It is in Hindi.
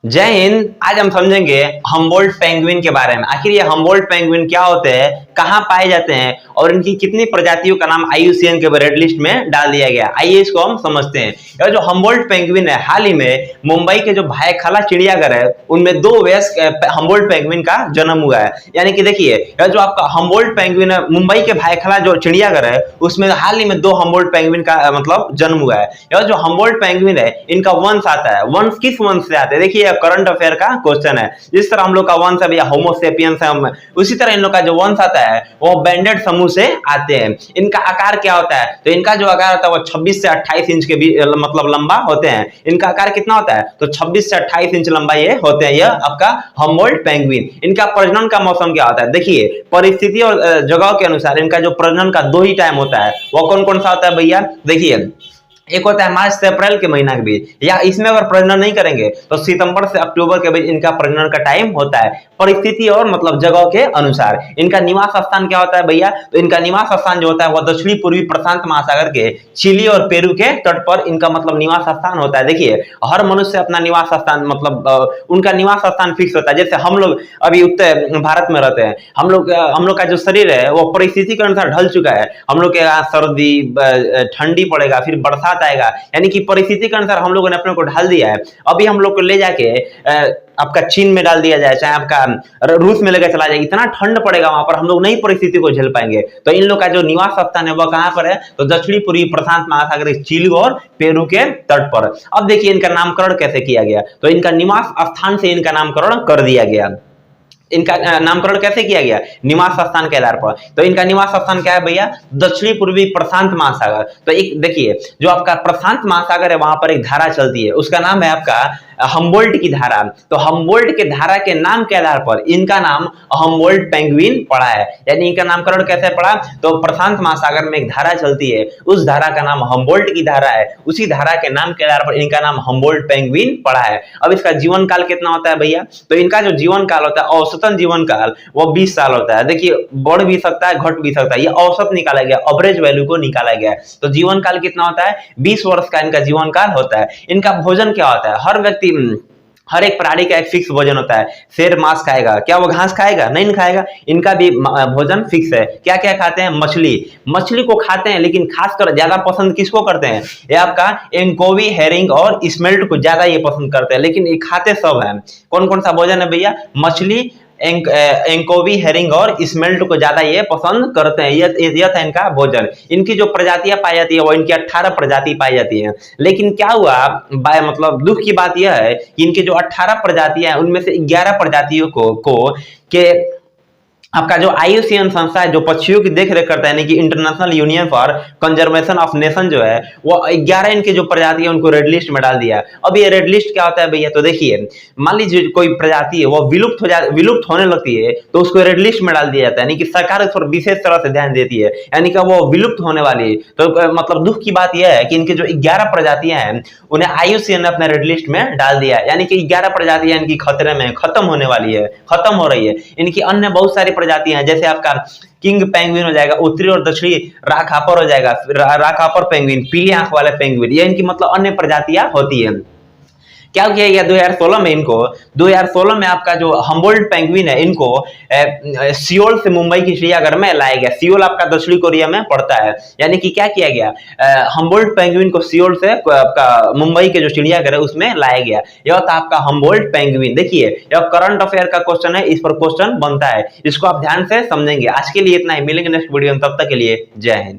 जय हिंद। आज हम समझेंगे हम्बोल्ट पेंगुइन के बारे में। आखिर ये हम्बोल्ट पेंगुइन क्या होते हैं, कहाँ पाए जाते हैं और इनकी कितनी प्रजातियों का नाम IUCN के रेड लिस्ट में डाल दिया गया। आइए इसको हम समझते हैं। यह जो हम्बोल्ट पेंगुइन है, हाल ही में मुंबई के जो भायखला चिड़ियाघर है उनमें 2 वयस्क हम्बोल्ट पेंगुइन का जन्म हुआ है। यानी कि देखिए, यह जो आपका हम्बोल्ट पेंगुइन है, मुंबई के भायखला जो चिड़ियाघर है उसमें हाल ही में 2 हम्बोल्ट पेंगुइन का मतलब जन्म हुआ है। यह जो हम्बोल्ट पेंगुइन है इनका वंश आता है। वंश किस वंश से आते हैं? देखिए, करंट अफेयर का क्वेश्चन है। जिस तरह हम लोग का वंश है भैया होमोसेपियंस है, उसी तरह इन लोग का जो वंश आता है वो बैंडेड समूह से आते हैं। इनका आकार क्या होता है? तो इनका जो आकार होता है वो 26 से 28 इंच के मतलब लंबा होते हैं। इनका आकार कितना होता है? तो 26 से 28 इंच लंबा ये होते हैं। यह आपका हम्बोल्ट पेंगुइन। इनका प्रजनन का मौसम क्या होता है? देखिए, परिस्थिति और जगह के अनुसार इनका जो प्रजनन का 2 ही टाइम होता है। वो कौन कौन सा होता है भैया? देखिए, एक होता है मार्च से अप्रैल के महीना के बीच, या इसमें अगर प्रजनन नहीं करेंगे तो सितंबर से अक्टूबर के बीच इनका प्रजनन का टाइम होता है। परिस्थिति और मतलब जगह के अनुसार इनका निवास स्थान क्या होता है भैया? तो इनका निवास स्थान जो होता है वह दक्षिणी पूर्वी प्रशांत महासागर के चिली और पेरू के तट पर इनका मतलब निवास स्थान होता है। देखिए, हर मनुष्य अपना निवास स्थान मतलब उनका निवास स्थान फिक्स होता है। जैसे हम लोग अभी उत्तर भारत में रहते हैं, हम लोग का जो शरीर है वो परिस्थिति के अनुसार ढल चुका है। हम लोग के यहाँ सर्दी ठंडी पड़ेगा, फिर बरसात आएगा, यानी कि परिस्थिति के अनुसार हम लोगों ने अपने को ढाल दिया है। अभी हम लोग को ले जाके आपका चीन में डाल दिया जाए, चाहे आपका रूस में लेकर चला जाए, इतना ठंड पड़ेगा वहां पर, हम लोग नई परिस्थिति को झेल पाएंगे। तो इन लोग का जो निवास स्थान है वह कहां पर है? तो दक्षिणी पूर्वी प्रशांत महासागर चिली और पेरू के तट पर। अब देखिए इनका नामकरण कैसे किया गया। तो इनका निवास स्थान से इनका नामकरण कर दिया गया। इनका नामकरण कैसे किया गया? निवास स्थान के आधार पर। तो इनका निवास स्थान क्या है भैया? दक्षिणी पूर्वी प्रशांत महासागर। तो एक देखिए, जो आपका प्रशांत महासागर है वहां पर एक धारा चलती है, उसका नाम है आपका हम्बोल्ट की धारा। तो हम्बोल्ट के धारा के नाम के आधार पर इनका नाम हम्बोल्ट पेंगुइन पड़ा है। यानी इनका नामकरण कैसे पड़ा? तो प्रशांत महासागर में एक धारा चलती है, उस धारा का नाम हम्बोल्ट की धारा है, उसी धारा के नाम के आधार पर इनका नाम हम्बोल्ट पेंगुइन पड़ा है। अब इसका जीवन काल कितना होता है भैया? तो इनका जो जीवन काल होता है, औसतन जीवन काल वो 20 साल होता है। देखिए, बढ़ भी सकता है, घट भी सकता है, ये औसत निकाला गया, एवरेज वैल्यू को निकाला गया है। तो जीवन काल कितना होता है? 20 वर्ष का इनका जीवन काल होता है। इनका भोजन क्या होता है? हर एक प्राणी का एक फिक्स भोजन होता है। शेर मांस खाएगा, क्या वो घास खाएगा? नहीं खाएगा। इनका भी भोजन फिक्स है। क्या क्या खाते हैं? मछली को खाते हैं, लेकिन खासकर ज्यादा पसंद किसको करते हैं? ये आपका एंकोवी, हेरिंग और स्मेल्ट को ज्यादा ये पसंद करते हैं, लेकिन ये खाते सब हैं। कौन कौन सा भोजन है भैया? मछली, एंकोवी, हेरिंग और स्मेल्ट को ज्यादा ये पसंद करते हैं। यह था इनका भोजन। इनकी जो प्रजातियां पाई जाती है वो इनकी 18 प्रजाति पाई जाती है। लेकिन क्या हुआ, मतलब दुख की बात यह है कि इनकी जो 18 प्रजातियां हैं उनमें से 11 प्रजातियों को के आपका जो IUCN संस्था है जो पक्षियों की देख रेख करता है, यानी कि international union for conservation of nation जो है, वो 11 इनकी जो प्रजाति है उनको रेड लिस्ट में डाल दिया। अब ये रेड लिस्ट क्या होता है भैया? तो देखिए, मान लीजिए कोई प्रजाति है वो विलुप्त होने लगती है तो उसको रेड लिस्ट में डाल दिया जाता है, यानी कि सरकार उस पर विशेष तरह से ध्यान देती है, यानी कि वो विलुप्त होने वाली है। तो मतलब दुख की बात यह है कि इनकी जो 11 प्रजातियां हैं उन्हें IUCN ने अपने रेड लिस्ट में डाल दिया, यानी कि 11 प्रजातियां इनकी खतरे में, खत्म होने वाली है, खत्म हो रही है। इनकी अन्य बहुत सारी प्रजातियां हैं, जैसे आपका किंग पेंगुइन हो जाएगा, उत्तरी और दक्षिणी राखापर हो जाएगा, राखापर पेंगुइन, पीली आंख वाले पेंगुइन, ये इनकी मतलब अन्य प्रजातियां होती है। क्या किया गया 2016 में? इनको 2016 में आपका जो हम्बोल्ट पेंगुइन है इनको सियोल से मुंबई की चिड़ियाघर में लाया गया। सियोल आपका दक्षिणी कोरिया में पड़ता है। यानी कि क्या किया गया, हम्बोल्ट पेंगुइन को सियोल से आपका मुंबई के जो चिड़ियाघर है उसमें लाया गया। यह था आपका हम्बोल्ट पेंगुइन। देखिए, यह करंट अफेयर का क्वेश्चन है, इस पर क्वेश्चन बनता है, इसको आप ध्यान से समझेंगे। आज के लिए इतना ही, मिलेंगे नेक्स्ट वीडियो में, तब तक के लिए जय हिंद।